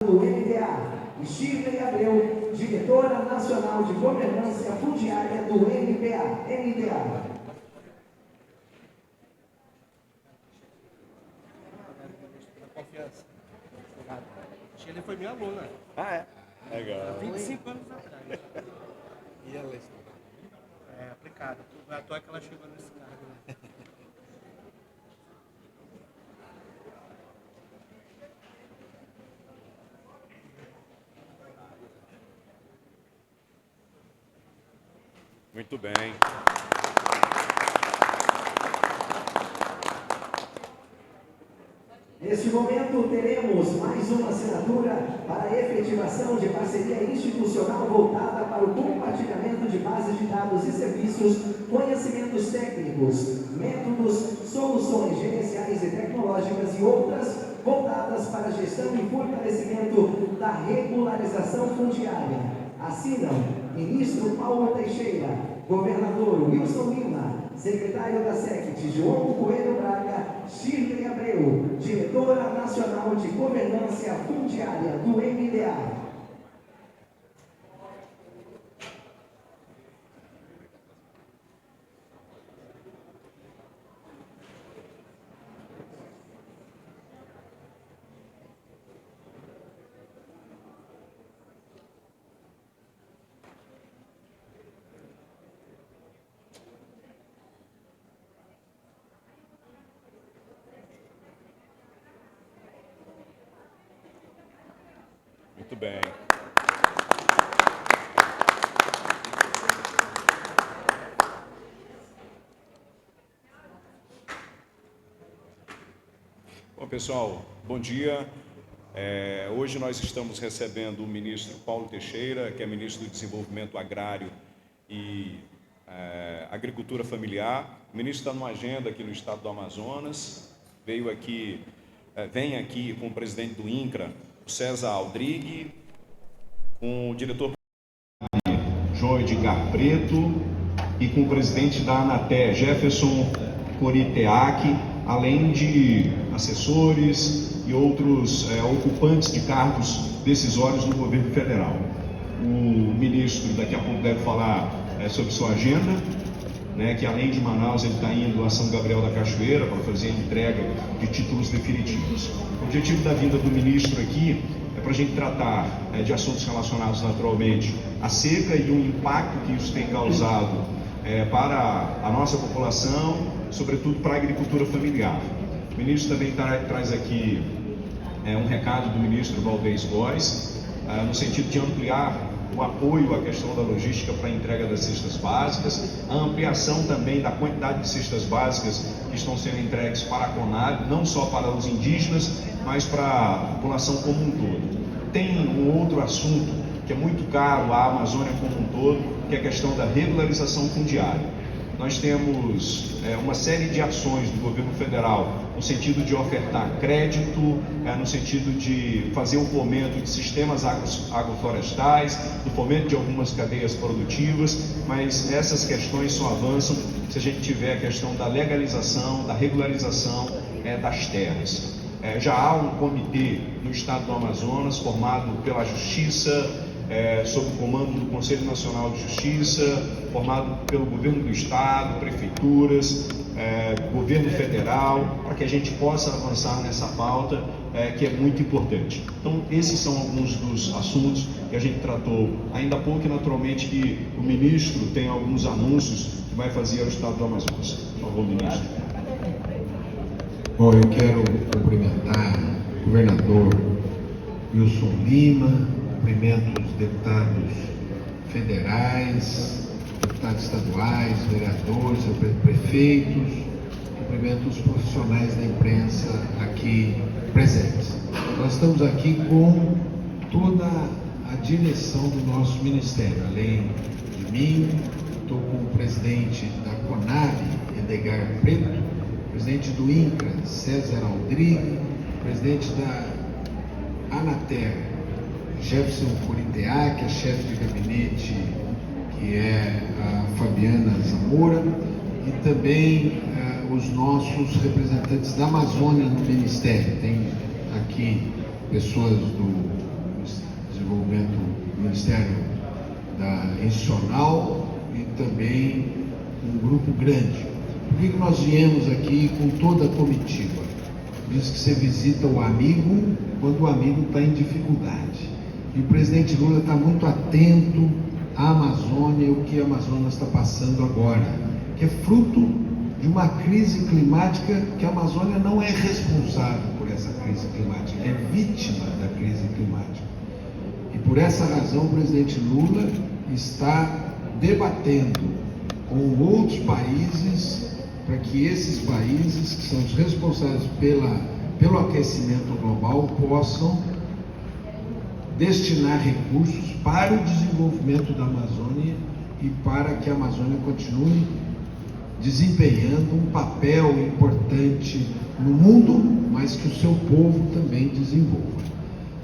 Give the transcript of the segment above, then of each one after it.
do MDA, e Shirley Abreu, diretora nacional de governança fundiária do MDA. Confiança. Shirley foi minha aluna. Ah, é? Legal. 25 anos atrás. E ela É aplicada. À toa que ela chegou nesse cargo. Né? Muito bem. Neste momento, teremos mais uma assinatura para a efetivação de parceria institucional voltada para o compartilhamento de bases de dados e serviços, conhecimentos técnicos, métodos, soluções gerenciais e tecnológicas e outras voltadas para a gestão e fortalecimento da regularização fundiária. Assinam Ministro Paulo Teixeira, Governador Wilson Lima, Secretário da SECT João Coelho Braga, Shirley Abreu, Diretora Nacional de Governança Fundiária do MDA. Muito bem. Bom, pessoal, bom dia. Hoje nós estamos recebendo o ministro Paulo Teixeira, que é ministro do Desenvolvimento Agrário e Agricultura Familiar. O ministro está numa agenda aqui no estado do Amazonas, vem aqui com o presidente do INCRA, César Aldrigue, com o diretor João Edgar Preto e com o presidente da Anatel, Jefferson Coriteac, além de assessores e outros ocupantes de cargos decisórios do governo federal. O ministro daqui a pouco deve falar sobre sua agenda, né, que além de Manaus ele está indo a São Gabriel da Cachoeira para fazer a entrega de títulos definitivos. O objetivo da vinda do ministro aqui é para a gente tratar de assuntos relacionados naturalmente à seca e o impacto que isso tem causado para a nossa população, sobretudo para a agricultura familiar. O ministro também traz aqui um recado do ministro Valdez Góes, no sentido de ampliar o apoio à questão da logística para a entrega das cestas básicas, a ampliação também da quantidade de cestas básicas que estão sendo entregues para a CONAB, não só para os indígenas, mas para a população como um todo. Tem um outro assunto que é muito caro à Amazônia como um todo, que é a questão da regularização fundiária. Nós temos uma série de ações do governo federal no sentido de ofertar crédito, no sentido de fazer o fomento de sistemas agroflorestais, do fomento de algumas cadeias produtivas, mas essas questões só avançam se a gente tiver a questão da legalização, da regularização das terras. Já há um comitê no estado do Amazonas formado pela Justiça, sob o comando do Conselho Nacional de Justiça, formado pelo governo do estado, prefeituras, governo federal, para que a gente possa avançar nessa pauta que é muito importante. Então, esses são alguns dos assuntos que a gente tratou ainda há pouco, e naturalmente que o ministro tem alguns anúncios que vai fazer ao estado do Amazonas. Por favor, ministro. Bom, eu quero cumprimentar o governador Wilson Lima, cumprimento os deputados federais, deputados estaduais, vereadores, prefeitos, cumprimento os profissionais da imprensa aqui presentes. Nós estamos aqui com toda a direção do nosso ministério, além de mim, estou com o presidente da CONAB, Edgar Preto, presidente do INCRA, César Aldrigue, presidente da Anatel, Jefferson Coriteac, a chefe de gabinete, que é a Fabiana Zamora, e também os nossos representantes da Amazônia no Ministério. Tem aqui pessoas do Ministério Institucional e também um grupo grande. Por que nós viemos aqui com toda a comitiva? Diz que você visita o amigo quando o amigo está em dificuldade. E o presidente Lula está muito atento à Amazônia e o que a Amazonas está passando agora, que é fruto de uma crise climática que a Amazônia não é responsável por essa crise climática, é vítima da crise climática. E por essa razão o presidente Lula está debatendo com outros países para que esses países, que são os responsáveis pelo aquecimento global, possam destinar recursos para o desenvolvimento da Amazônia e para que a Amazônia continue desempenhando um papel importante no mundo, mas que o seu povo também desenvolva.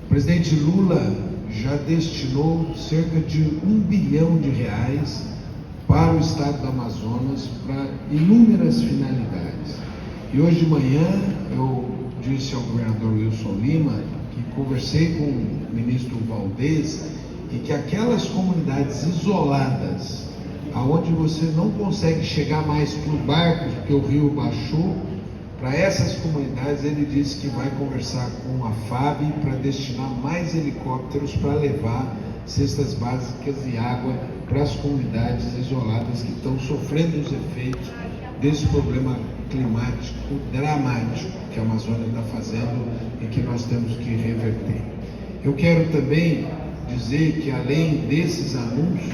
O presidente Lula já destinou cerca de R$1 bilhão para o estado do Amazonas, para inúmeras finalidades. E hoje de manhã eu disse ao governador Wilson Lima que conversei com o ministro Valdez e que aquelas comunidades isoladas, aonde você não consegue chegar mais para o barco porque o rio baixou, para essas comunidades ele disse que vai conversar com a FAB para destinar mais helicópteros para levar cestas básicas e água para as comunidades isoladas que estão sofrendo os efeitos desse problema climático dramático que a Amazônia está fazendo e que nós temos que reverter. Eu quero também dizer que, além desses anúncios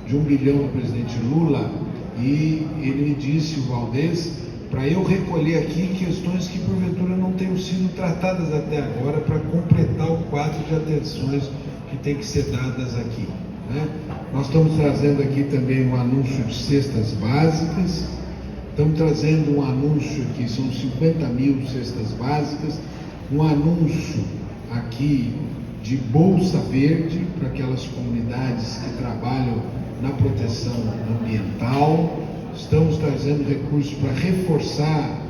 de R$1 bilhão do presidente Lula, e ele me disse, o Valdez, para eu recolher aqui questões que porventura não tenham sido tratadas até agora, para completar o quadro de atenções que tem que ser dadas aqui, né? Nós estamos trazendo aqui também um anúncio de cestas básicas, estamos trazendo um anúncio aqui, são 50 mil cestas básicas, um anúncio aqui de Bolsa Verde para aquelas comunidades que trabalham na proteção ambiental. Estamos trazendo recursos para reforçar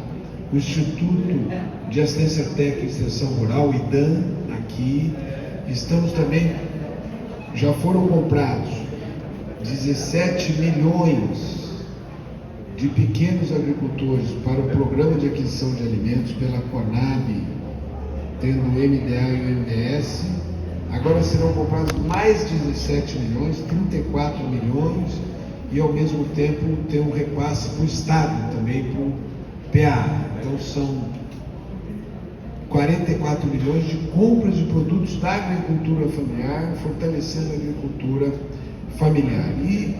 o Instituto de Assistência Técnica e Extensão Rural, IDAM, aqui. Estamos também, já foram comprados 17 milhões de pequenos agricultores para o Programa de Aquisição de Alimentos pela Conab, tendo o MDA e o MDS. Agora serão comprados mais 17 milhões, 34 milhões, e ao mesmo tempo tem um repasse para o Estado também, para o PA. Então são 44 milhões de compras de produtos da agricultura familiar, fortalecendo a agricultura familiar. E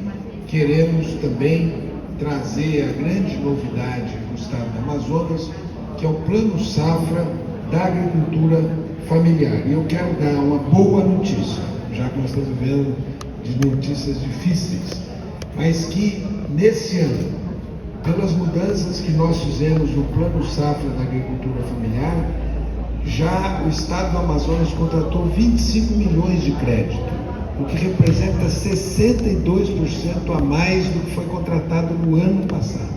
queremos também trazer a grande novidade do estado do Amazonas, que é o Plano Safra da agricultura familiar. E eu quero dar uma boa notícia, já que nós estamos vivendo de notícias difíceis, mas que nesse ano, pelas mudanças que nós fizemos no Plano Safra da agricultura familiar, já o estado do Amazonas contratou 25 milhões de crédito, o que representa 62% a mais do que foi contratado no ano passado.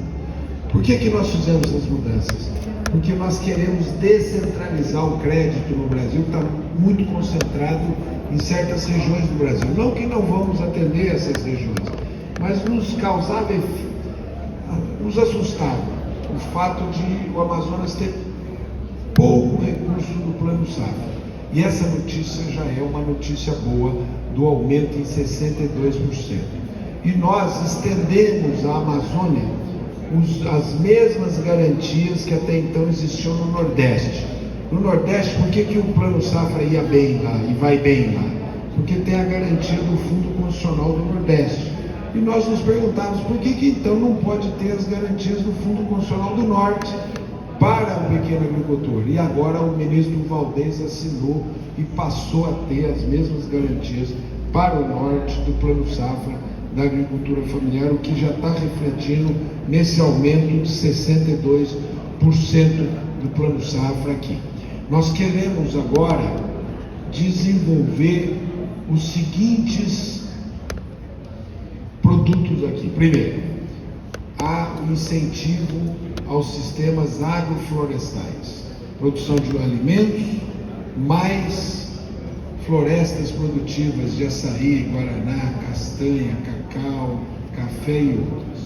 Por que nós fizemos essas mudanças? Porque nós queremos descentralizar o crédito no Brasil, que está muito concentrado em certas regiões do Brasil. Não que não vamos atender essas regiões, mas nos causava, nos assustava o fato de o Amazonas ter pouco recurso do Plano Safra. E essa notícia já é uma notícia boa do aumento em 62%. E nós estendemos à Amazônia as mesmas garantias que até então existiam no Nordeste. No Nordeste, por que o Plano Safra ia bem lá e vai bem lá? Porque tem a garantia do Fundo Constitucional do Nordeste. E nós nos perguntávamos por que então não pode ter as garantias do Fundo Constitucional do Norte para o pequeno agricultor. E agora o ministro Valdez assinou e passou a ter as mesmas garantias para o Norte do Plano Safra da agricultura familiar, o que já está refletindo nesse aumento de 62% do Plano Safra aqui. Nós queremos agora desenvolver os seguintes produtos aqui. Primeiro, há um incentivo aos sistemas agroflorestais, produção de alimentos mais florestas produtivas de açaí, guaraná, castanha, cacau, café e outras.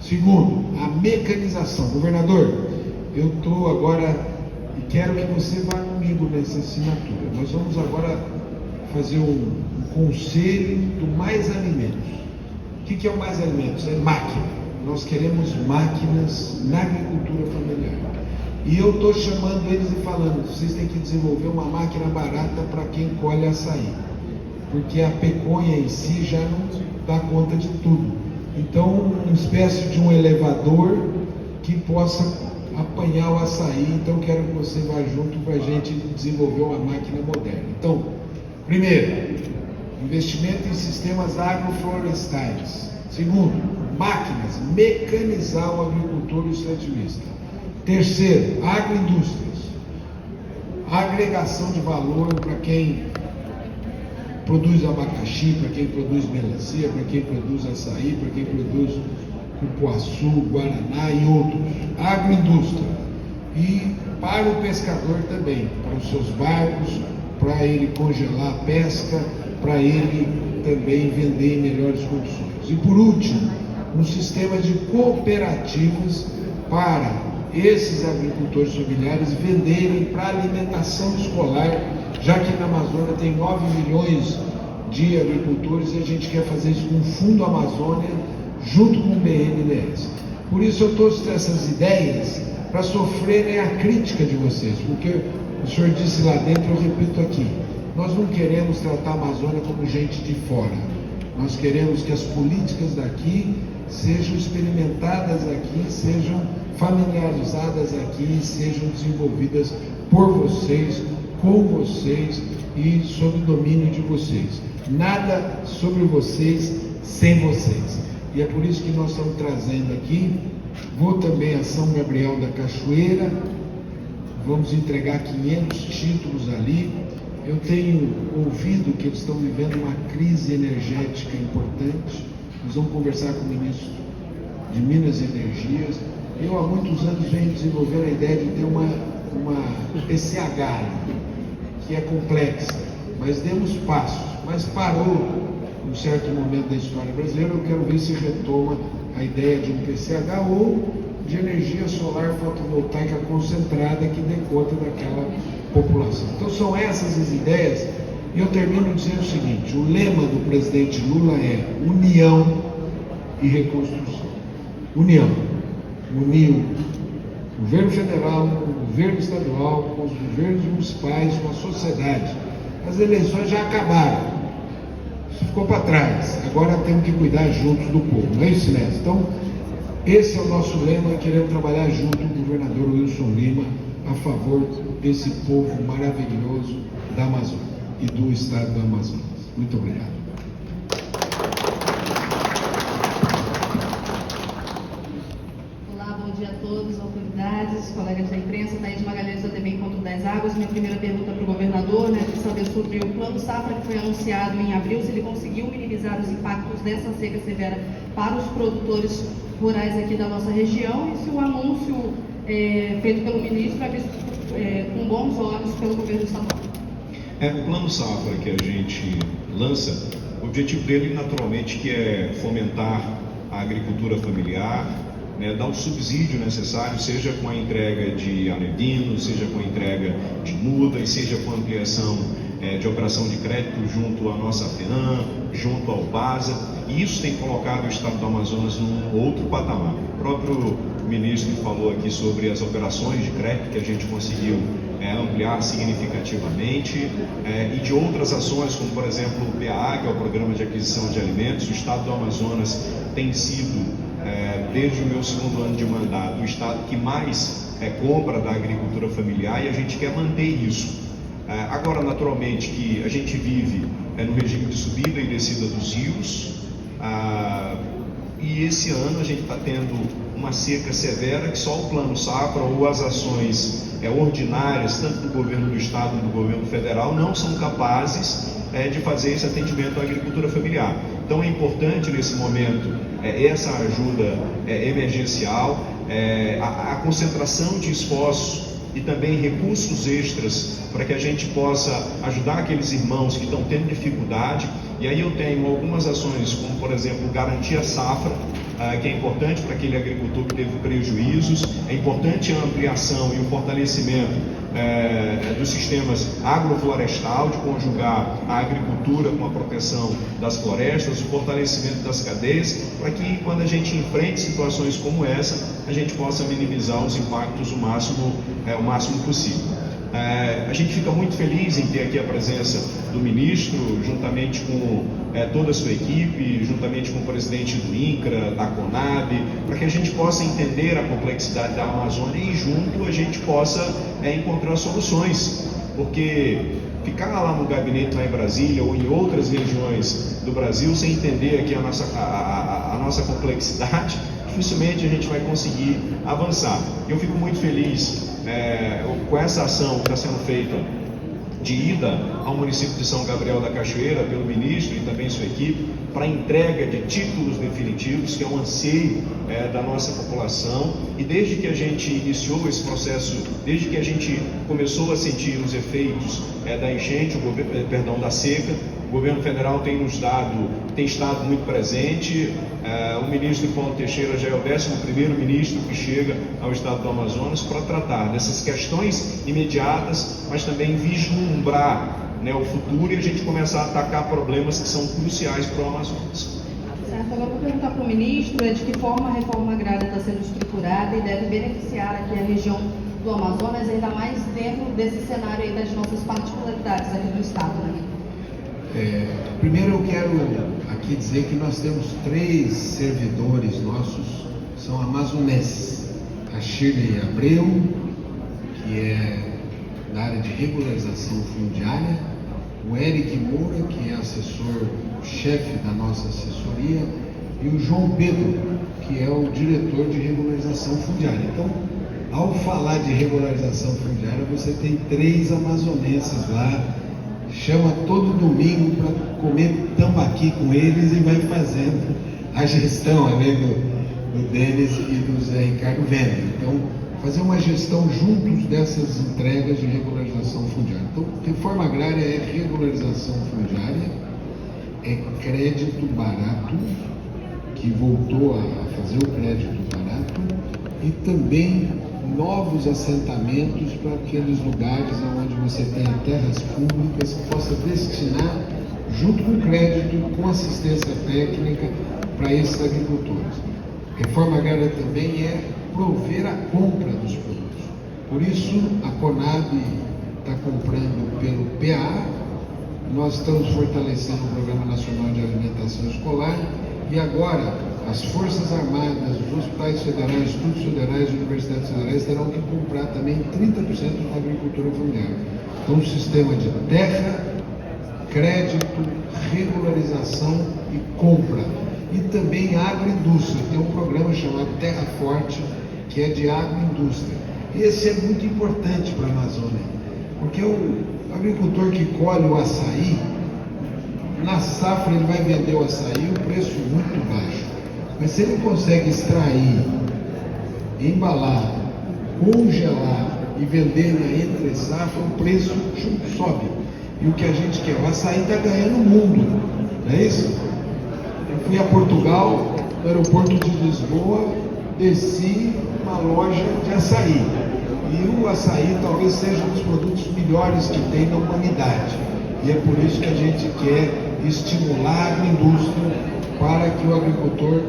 Segundo, a mecanização. Governador, eu estou agora e quero que você vá comigo nessa assinatura. Nós vamos agora fazer um conselho do Mais Alimentos. O que é o Mais Alimentos? É máquina. Nós queremos máquinas na agricultura familiar. E eu estou chamando eles e falando, vocês têm que desenvolver uma máquina barata para quem colhe açaí. Porque a peconha em si já não dá conta de tudo. Então, uma espécie de um elevador que possa apanhar o açaí. Então, quero que você vá junto para a gente desenvolver uma máquina moderna. Então, primeiro, investimento em sistemas agroflorestais. Segundo, máquinas, mecanizar o agricultor e o extrativista. Terceiro, agroindústrias. Agregação de valor para quem produz abacaxi, para quem produz melancia, para quem produz açaí, para quem produz cupuaçu, guaraná e outros. Agroindústria. E para o pescador também, para os seus barcos, para ele congelar a pesca, para ele também vender em melhores condições. E por último, um sistema de cooperativas para esses agricultores familiares venderem para alimentação escolar, já que na Amazônia tem 9 milhões de agricultores e a gente quer fazer isso com o Fundo Amazônia junto com o BNDES. Por isso eu trouxe essas ideias para sofrerem a crítica de vocês, porque o senhor disse lá dentro, eu repito aqui, nós não queremos tratar a Amazônia como gente de fora, nós queremos que as políticas daqui sejam experimentadas aqui, sejam familiarizadas aqui, sejam desenvolvidas por vocês, com vocês e sob o domínio de vocês. Nada sobre vocês sem vocês. E é por isso que nós estamos trazendo aqui. Vou também a São Gabriel da Cachoeira, vamos entregar 500 títulos ali. Eu tenho ouvido que eles estão vivendo uma crise energética importante. Nós vamos conversar com o ministro de Minas e Energias. Eu há muitos anos venho desenvolvendo a ideia de ter uma PCH, que é complexa, mas demos passos, mas parou em certo momento da história brasileira. Eu quero ver se retoma a ideia de um PCH ou de energia solar fotovoltaica concentrada que dê conta daquela população. Então são essas as ideias, e eu termino dizendo o seguinte: o lema do presidente Lula é união e reconstrução. União, unir o governo federal, o governo estadual, com os governos municipais, com a sociedade. As eleições já acabaram, isso ficou para trás, agora temos que cuidar juntos do povo, não é isso, Silêncio? Então, esse é o nosso lema, queremos trabalhar junto com o governador Wilson Lima a favor desse povo maravilhoso da Amazônia e do estado do Amazonas. Muito obrigado. Olá, bom dia a todos, autoridades, colegas da imprensa. Thaís Magalhães, da TV Encontro das Águas. Minha primeira pergunta para o governador, para saber sobre o plano safra que foi anunciado em abril, se ele conseguiu minimizar os impactos dessa seca severa para os produtores rurais aqui da nossa região, e se o anúncio feito pelo ministro é visto com bons olhos pelo governo estadual. O plano safra que a gente lança, o objetivo dele naturalmente que é fomentar a agricultura familiar, dar o subsídio necessário, seja com a entrega de alevinos, seja com a entrega de mudas, seja com a ampliação de operação de crédito junto à nossa FEAM, junto ao BASA, e isso tem colocado o estado do Amazonas num outro patamar. O próprio ministro falou aqui sobre as operações de crédito que a gente conseguiu ampliar significativamente, e de outras ações, como por exemplo o PAA, que é o Programa de Aquisição de Alimentos. O estado do Amazonas tem sido, desde o meu segundo ano de mandato, o estado que mais compra da agricultura familiar, e a gente quer manter isso. Agora, naturalmente, que a gente vive no regime de subida e descida dos rios, e esse ano a gente está tendo uma seca severa que só o plano safra ou as ações ordinárias, tanto do governo do estado como do governo federal, não são capazes de fazer esse atendimento à agricultura familiar. Então é importante nesse momento essa ajuda emergencial, a concentração de esforços e também recursos extras para que a gente possa ajudar aqueles irmãos que estão tendo dificuldade. E aí eu tenho algumas ações, como por exemplo, garantir a safra, que é importante para aquele agricultor que teve prejuízos. É importante a ampliação e o fortalecimento dos sistemas agroflorestal, de conjugar a agricultura com a proteção das florestas, o fortalecimento das cadeias, para que quando a gente enfrente situações como essa, a gente possa minimizar os impactos o máximo possível. A gente fica muito feliz em ter aqui a presença do ministro, juntamente com toda a sua equipe, juntamente com o presidente do INCRA, da CONAB, para que a gente possa entender a complexidade da Amazônia e junto a gente possa encontrar soluções, porque ficar lá no gabinete lá em Brasília ou em outras regiões do Brasil sem entender aqui a nossa complexidade, dificilmente a gente vai conseguir avançar. Eu fico muito feliz com essa ação que está sendo feita de ida ao município de São Gabriel da Cachoeira pelo ministro e também sua equipe para entrega de títulos definitivos, que é um anseio da nossa população. E desde que a gente iniciou esse processo, desde que a gente começou a sentir os efeitos da enchente, da seca, o governo federal tem estado muito presente. O ministro Paulo Teixeira já é o 11º ministro que chega ao estado do Amazonas para tratar dessas questões imediatas, mas também vislumbrar o futuro e a gente começar a atacar problemas que são cruciais para o Amazonas. Certo, agora eu vou perguntar para o ministro de que forma a reforma agrária está sendo estruturada e deve beneficiar aqui a região do Amazonas, ainda mais dentro desse cenário aí das nossas particularidades aqui do estado, né? Primeiro eu quero aqui dizer que nós temos 3 servidores nossos, são amazonenses. A Shirley Abreu, que é da área de regularização fundiária, o Eric Moura, que é assessor-chefe da nossa assessoria, e o João Pedro, que é o diretor de regularização fundiária. Então, ao falar de regularização fundiária, você tem 3 amazonenses lá, chama todo domingo para comer tambaqui com eles e vai fazendo a gestão, além do Denis e do Zé Ricardo Venda. Então, fazer uma gestão juntos dessas entregas de regularização fundiária. Então, reforma agrária é regularização fundiária, é crédito barato, que voltou a fazer o crédito barato, e também novos assentamentos para aqueles lugares onde você tenha terras públicas que possa destinar, junto com crédito, com assistência técnica para esses agricultores. Reforma agrária também é prover a compra dos produtos. Por isso, a CONAB está comprando pelo PA, nós estamos fortalecendo o Programa Nacional de Alimentação Escolar e agora as Forças Armadas, os hospitais federais, institutos federais e universidades federais terão que comprar também 30% da agricultura familiar. Então, um sistema de terra, crédito, regularização e compra. E também agroindústria. Tem um programa chamado Terra Forte, que é de agroindústria. Esse é muito importante para a Amazônia, porque o agricultor que colhe o açaí, na safra ele vai vender o açaí a um preço muito baixo. Mas se ele consegue extrair, embalar, congelar e vender na entre safra, o preço sobe. E o que a gente quer, o açaí está ganhando o mundo, não é isso? Eu fui a Portugal, no aeroporto de Lisboa, desci uma loja de açaí. E o açaí talvez seja um dos produtos melhores que tem na humanidade. E é por isso que a gente quer estimular a agroindústria para que o agricultor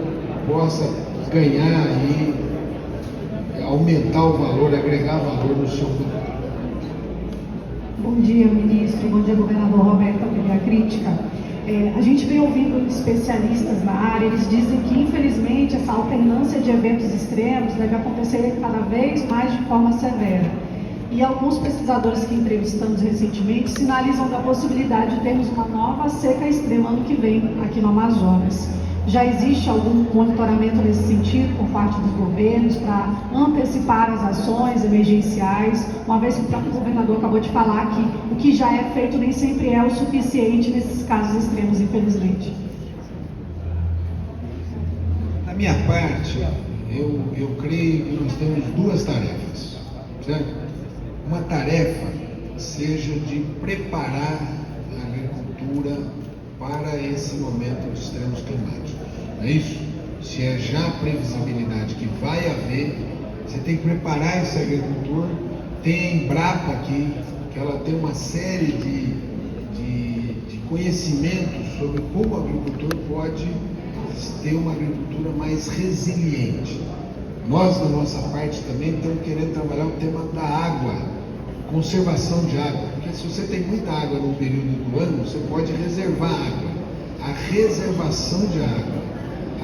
possa ganhar e aumentar o valor, agregar valor no seu produto. Bom dia, ministro. Bom dia, governador Roberto. A crítica. A gente vem ouvindo especialistas na área, eles dizem que, infelizmente, essa alternância de eventos extremos deve acontecer cada vez mais de forma severa. E alguns pesquisadores que entrevistamos recentemente sinalizam da possibilidade de termos uma nova seca extrema ano que vem aqui no Amazonas. Já existe algum monitoramento nesse sentido por parte dos governos para antecipar as ações emergenciais, uma vez que o próprio governador acabou de falar que o que já é feito nem sempre é o suficiente nesses casos extremos, infelizmente? Da minha parte, eu creio que nós temos 2 tarefas, certo? uma tarefa seja de preparar a agricultura para esse momento de extremos climáticos. Não é isso? Se é já a previsibilidade que vai haver, você tem que preparar esse agricultor. Tem a Embrapa aqui, que ela tem uma série de conhecimentos sobre como o agricultor pode ter uma agricultura mais resiliente. Nós, da nossa parte, também estamos querendo trabalhar o tema da água, conservação de água, porque se você tem muita água num período do ano, você pode reservar água. A reservação de água,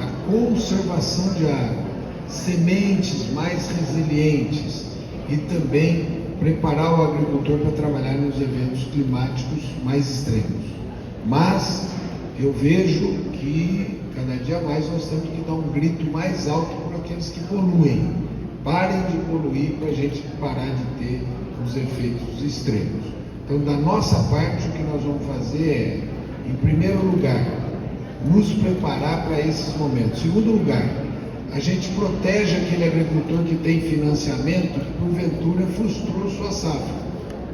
a conservação de água, sementes mais resilientes e também preparar o agricultor para trabalhar nos eventos climáticos mais extremos. Mas eu vejo que cada dia mais nós temos que dar um grito mais alto para aqueles que poluem. Parem de poluir para a gente parar de ter os efeitos extremos. Então, da nossa parte, o que nós vamos fazer é, em primeiro lugar, nos preparar para esses momentos. Em segundo lugar, a gente protege aquele agricultor que tem financiamento que porventura frustrou sua safra.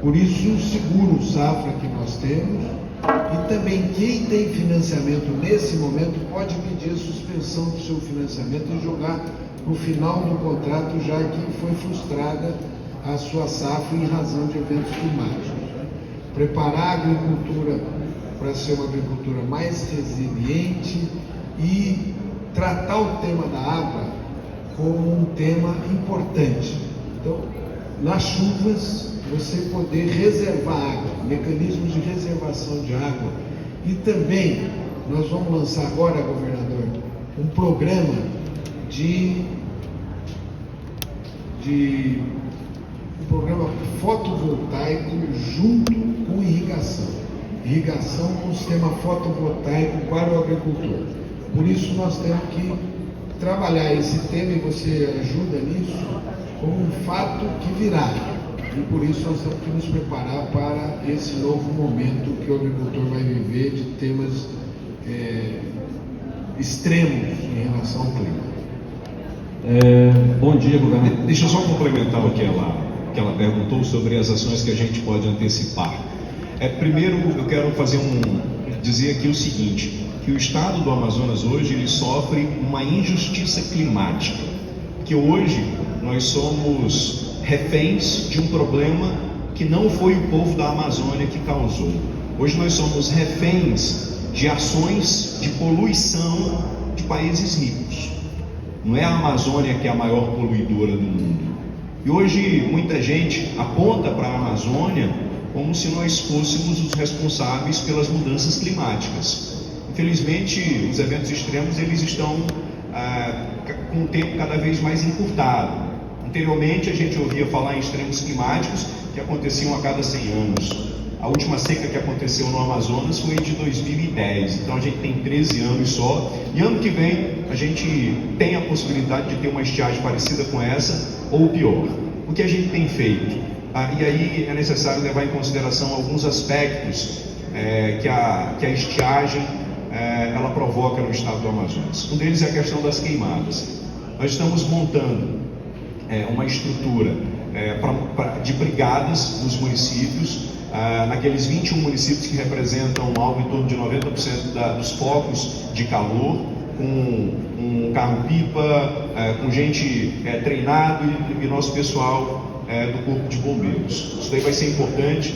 Por isso, o seguro safra que nós temos, e também quem tem financiamento nesse momento pode pedir a suspensão do seu financiamento e jogar no final do contrato, já que foi frustrada a sua safra em razão de eventos climáticos. Preparar a agricultura para ser uma agricultura mais resiliente e tratar o tema da água como um tema importante. Então, nas chuvas, você poder reservar água, mecanismos de reservação de água. E também, nós vamos lançar agora, governador, um programa um programa fotovoltaico junto com irrigação. Irrigação com sistema fotovoltaico para o agricultor. Por isso nós temos que trabalhar esse tema, e você ajuda nisso, como um fato que virá. E por isso nós temos que nos preparar para esse novo momento que o agricultor vai viver de temas extremos em relação ao clima. Bom dia, governador. Deixa eu só complementar o que ela perguntou sobre as ações que a gente pode antecipar. Primeiro, eu quero dizer aqui o seguinte, que o estado do Amazonas hoje ele sofre uma injustiça climática, que hoje nós somos reféns de um problema que não foi o povo da Amazônia que causou. Hoje nós somos reféns de ações de poluição de países ricos. Não é a Amazônia que é a maior poluidora do mundo. E hoje muita gente aponta para a Amazônia como se nós fôssemos os responsáveis pelas mudanças climáticas. Infelizmente, os eventos extremos eles estão com o tempo cada vez mais encurtado. Anteriormente, a gente ouvia falar em extremos climáticos que aconteciam a cada 100 anos. A última seca que aconteceu no Amazonas foi de 2010, então a gente tem 13 anos só, e ano que vem a gente tem a possibilidade de ter uma estiagem parecida com essa, ou pior. O que a gente tem feito? E aí é necessário levar em consideração alguns aspectos que a estiagem ela provoca no estado do Amazonas. Um deles é a questão das queimadas. Nós estamos montando uma estrutura de brigadas nos municípios, naqueles 21 municípios que representam algo em torno de 90% dos focos de calor, com carro-pipa, com gente treinada e nosso pessoal do Corpo de Bombeiros. Isso daí vai ser importante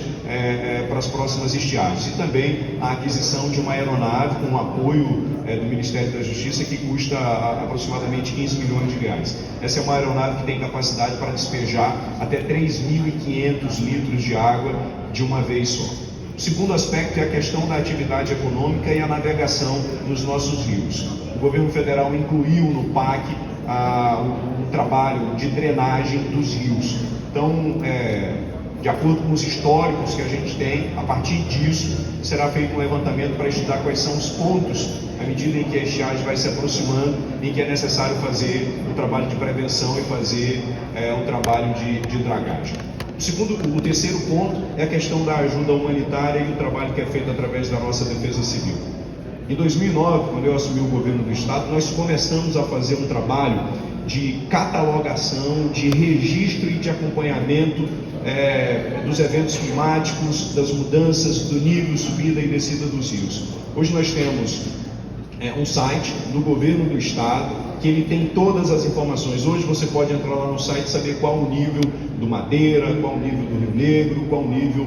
para as próximas estiagens. E também a aquisição de uma aeronave com o apoio do Ministério da Justiça, que custa aproximadamente 15 milhões de reais. Essa é uma aeronave que tem capacidade para despejar até 3.500 litros de água de uma vez só. O segundo aspecto é a questão da atividade econômica e a navegação nos nossos rios. O governo federal incluiu no PAC o trabalho de drenagem dos rios. Então, de acordo com os históricos que a gente tem, a partir disso será feito um levantamento para estudar quais são os pontos, à medida em que a estiagem vai se aproximando, em que é necessário fazer o trabalho de prevenção e fazer um trabalho de dragagem. O terceiro ponto é a questão da ajuda humanitária e o trabalho que é feito através da nossa Defesa Civil. Em 2009, quando eu assumi o governo do estado, nós começamos a fazer um trabalho de catalogação, de registro e de acompanhamento dos eventos climáticos, das mudanças do nível, subida e descida dos rios. Hoje nós temos um site do governo do estado que ele tem todas as informações. Hoje você pode entrar lá no site e saber qual o nível do Madeira, qual o nível do Rio Negro, qual o nível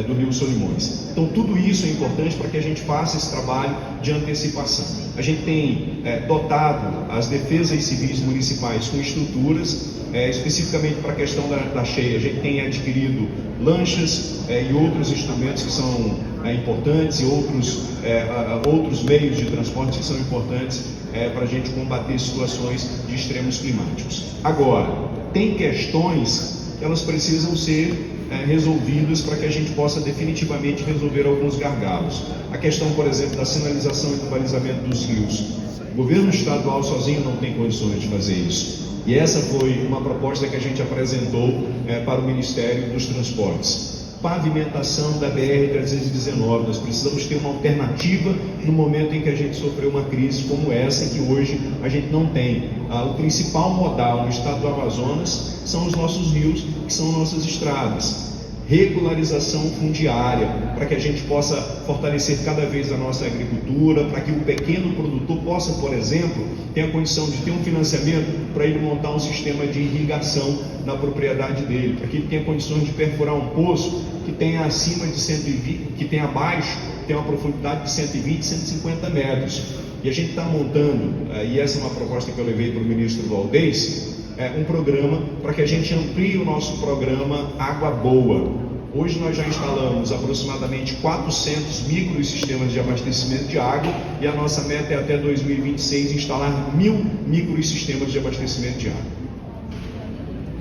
do Rio Solimões. Então tudo isso é importante para que a gente faça esse trabalho de antecipação. A gente tem dotado as defesas civis municipais com estruturas, especificamente para a questão da cheia. A gente tem adquirido lanchas e outros instrumentos que são importantes e outros meios de transporte que são importantes para a gente combater situações de extremos climáticos. Agora, tem questões que elas precisam ser resolvidas para que a gente possa definitivamente resolver alguns gargalos. A questão, por exemplo, da sinalização e do balizamento dos rios. O governo estadual sozinho não tem condições de fazer isso. E essa foi uma proposta que a gente apresentou para o Ministério dos Transportes. Pavimentação da BR-319, nós precisamos ter uma alternativa no momento em que a gente sofreu uma crise como essa, que hoje a gente não tem. O principal modal no estado do Amazonas são os nossos rios, que são nossas estradas. Regularização fundiária, para que a gente possa fortalecer cada vez a nossa agricultura, para que o pequeno produtor possa, por exemplo, ter a condição de ter um financiamento para ele montar um sistema de irrigação na propriedade dele, para que ele tenha condições de perfurar um poço que tenha acima de 120, que tenha abaixo, tenha uma profundidade de 120, 150 metros. E a gente está montando, e essa é uma proposta que eu levei para o ministro Valdez, um programa para que a gente amplie o nosso programa Água Boa. Hoje nós já instalamos aproximadamente 400 microsistemas de abastecimento de água e a nossa meta é até 2026 instalar 1.000 microsistemas de abastecimento de água.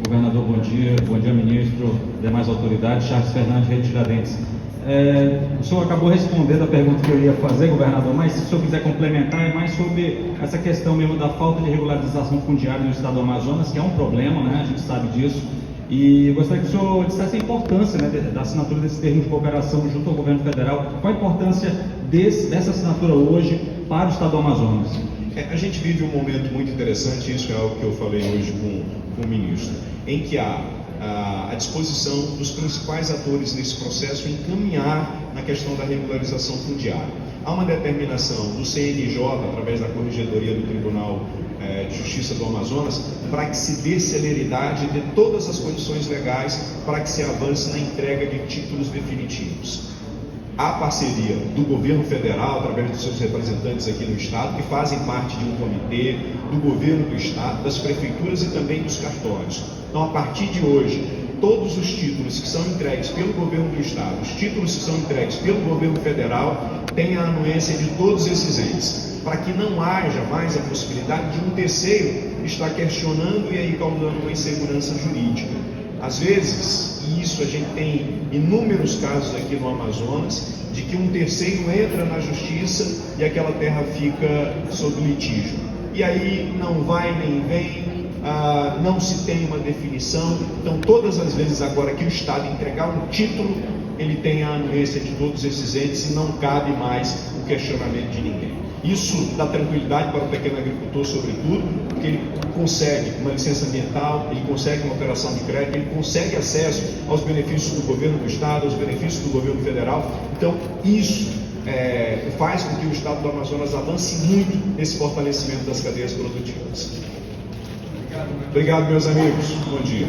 Governador, bom dia. Bom dia, ministro, demais autoridades. Charles Fernandes, Rede Tiradentes. O senhor acabou respondendo a pergunta que eu ia fazer, governador, mas se o senhor quiser complementar, é mais sobre essa questão mesmo da falta de regularização fundiária no estado do Amazonas, que é um problema, né? A gente sabe disso. E eu gostaria que o senhor dissesse a importância, né, da assinatura desse termo de cooperação junto ao governo federal. Qual a importância dessa assinatura hoje para o estado do Amazonas? A gente vive um momento muito interessante, isso é algo que eu falei hoje com o ministro, em que há à disposição dos principais atores nesse processo em caminhar na questão da regularização fundiária. Há uma determinação do CNJ, através da Corregedoria do Tribunal de Justiça do Amazonas, para que se dê celeridade de todas as condições legais para que se avance na entrega de títulos definitivos. Há parceria do governo federal, através dos seus representantes aqui no estado, que fazem parte de um comitê, do governo do estado, das prefeituras e também dos cartórios. Então, a partir de hoje, todos os títulos que são entregues pelo governo do estado, os títulos que são entregues pelo governo federal, têm a anuência de todos esses entes, para que não haja mais a possibilidade de um terceiro estar questionando e aí causando uma insegurança jurídica. Às vezes, e isso a gente tem inúmeros casos aqui no Amazonas, de que um terceiro entra na justiça e aquela terra fica sob litígio. E aí não vai nem vem, não se tem uma definição. Então, todas as vezes agora que o Estado entregar um título, ele tem a anuência de todos esses entes e não cabe mais o questionamento de ninguém. Isso dá tranquilidade para o pequeno agricultor, sobretudo, porque ele consegue uma licença ambiental, ele consegue uma operação de crédito, ele consegue acesso aos benefícios do governo do Estado, aos benefícios do governo federal. Então, isso faz com que o Estado do Amazonas avance muito nesse fortalecimento das cadeias produtivas. Obrigado, meus amigos. Bom dia.